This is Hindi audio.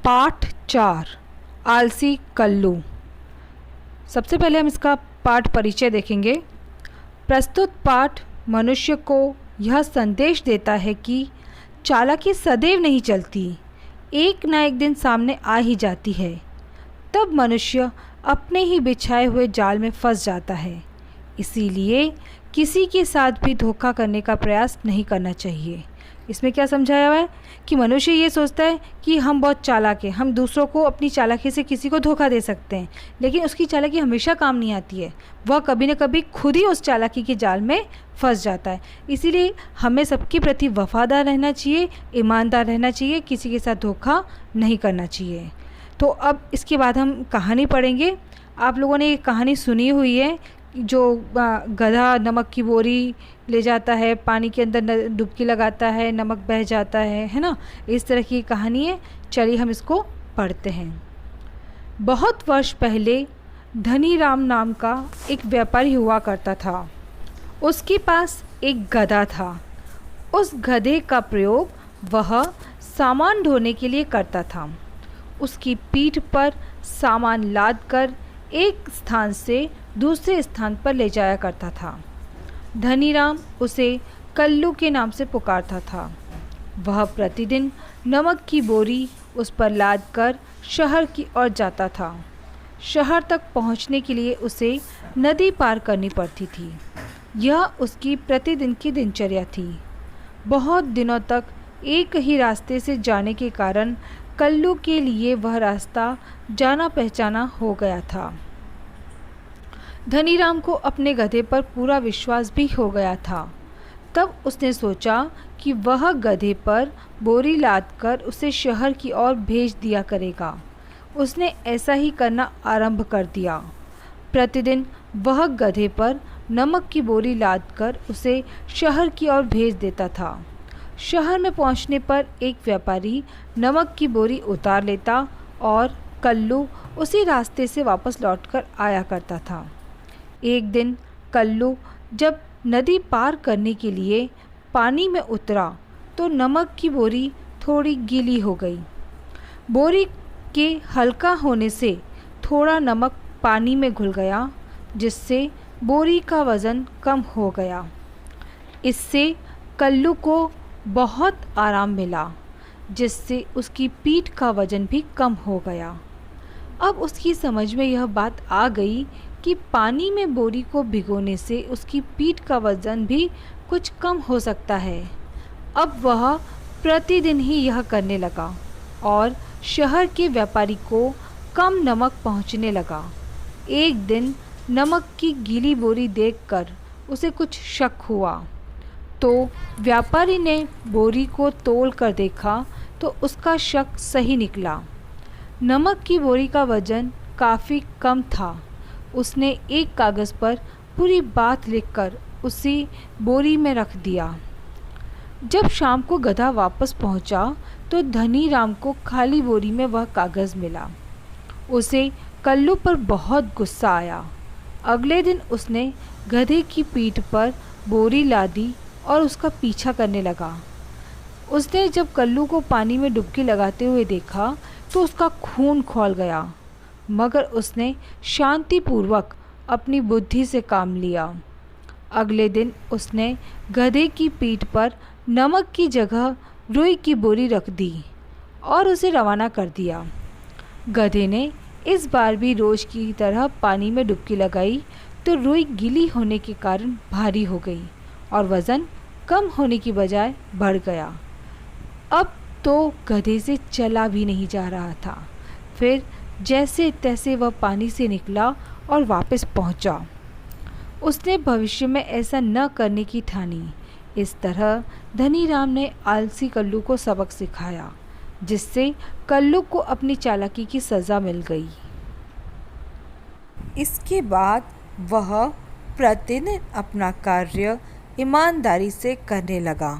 पाठ 4 आलसी कल्लू। सबसे पहले हम इसका पाठ परिचय देखेंगे। प्रस्तुत पाठ मनुष्य को यह संदेश देता है कि चालाकी सदैव नहीं चलती, एक न एक दिन सामने आ ही जाती है। तब मनुष्य अपने ही बिछाए हुए जाल में फंस जाता है। इसीलिए किसी के साथ भी धोखा करने का प्रयास नहीं करना चाहिए। इसमें क्या समझाया हुआ है कि मनुष्य ये सोचता है कि हम बहुत चालाक हैं, हम दूसरों को अपनी चालाकी से किसी को धोखा दे सकते हैं, लेकिन उसकी चालाकी हमेशा काम नहीं आती है। वह कभी न कभी खुद ही उस चालाकी के जाल में फंस जाता है। इसीलिए हमें सबके प्रति वफादार रहना चाहिए, ईमानदार रहना चाहिए, किसी के साथ धोखा नहीं करना चाहिए। तो अब इसके बाद हम कहानी पढ़ेंगे। आप लोगों ने ये कहानी सुनी हुई है, जो गधा नमक की बोरी ले जाता है, पानी के अंदर डुबकी लगाता है, नमक बह जाता है ना। इस तरह की कहानी है। चलिए हम इसको पढ़ते हैं। बहुत वर्ष पहले धनीराम नाम का एक व्यापारी हुआ करता था। उसके पास एक गधा था। उस गधे का प्रयोग वह सामान ढोने के लिए करता था। उसकी पीठ पर सामान लाद कर एक स्थान से दूसरे स्थान पर ले जाया करता था। धनीराम उसे कल्लू के नाम से पुकारता था। वह प्रतिदिन नमक की बोरी उस पर लाद कर शहर की ओर जाता था। शहर तक पहुंचने के लिए उसे नदी पार करनी पड़ती थी। यह उसकी प्रतिदिन की दिनचर्या थी। बहुत दिनों तक एक ही रास्ते से जाने के कारण कल्लू के लिए वह रास्ता जाना पहचाना हो गया था। धनीराम को अपने गधे पर पूरा विश्वास भी हो गया था। तब उसने सोचा कि वह गधे पर बोरी लादकर उसे शहर की ओर भेज दिया करेगा। उसने ऐसा ही करना आरंभ कर दिया। प्रतिदिन वह गधे पर नमक की बोरी लादकर उसे शहर की ओर भेज देता था। शहर में पहुंचने पर एक व्यापारी नमक की बोरी उतार लेता और कल्लू उसी रास्ते से वापस लौटकर आया करता था। एक दिन कल्लू जब नदी पार करने के लिए पानी में उतरा तो नमक की बोरी थोड़ी गीली हो गई। बोरी के हल्का होने से थोड़ा नमक पानी में घुल गया, जिससे बोरी का वज़न कम हो गया। इससे कल्लू को बहुत आराम मिला, जिससे उसकी पीठ का वज़न भी कम हो गया। अब उसकी समझ में यह बात आ गई कि पानी में बोरी को भिगोने से उसकी पीठ का वज़न भी कुछ कम हो सकता है। अब वह प्रतिदिन ही यह करने लगा और शहर के व्यापारी को कम नमक पहुंचने लगा। एक दिन नमक की गीली बोरी देखकर उसे कुछ शक हुआ, तो व्यापारी ने बोरी को तोल कर देखा तो उसका शक सही निकला। नमक की बोरी का वज़न काफ़ी कम था। उसने एक कागज़ पर पूरी बात लिखकर उसी बोरी में रख दिया। जब शाम को गधा वापस पहुंचा तो धनीराम को खाली बोरी में वह कागज़ मिला। उसे कल्लू पर बहुत गुस्सा आया। अगले दिन उसने गधे की पीठ पर बोरी लादी और उसका पीछा करने लगा। उसने जब कल्लू को पानी में डुबकी लगाते हुए देखा तो उसका खून खौल गया, मगर उसने शांतिपूर्वक अपनी बुद्धि से काम लिया। अगले दिन उसने गधे की पीठ पर नमक की जगह रुई की बोरी रख दी और उसे रवाना कर दिया। गधे ने इस बार भी रोज़ की तरह पानी में डुबकी लगाई तो रुई गीली होने के कारण भारी हो गई और वज़न कम होने की बजाय बढ़ गया। अब तो गधे से चला भी नहीं जा रहा था। फिर जैसे तैसे वह पानी से निकला और वापस पहुंचा। उसने भविष्य में ऐसा न करने की ठानी। इस तरह धनीराम ने आलसी कल्लू को सबक सिखाया, जिससे कल्लू को अपनी चालाकी की सज़ा मिल गई। इसके बाद वह प्रतिदिन अपना कार्य ईमानदारी से करने लगा।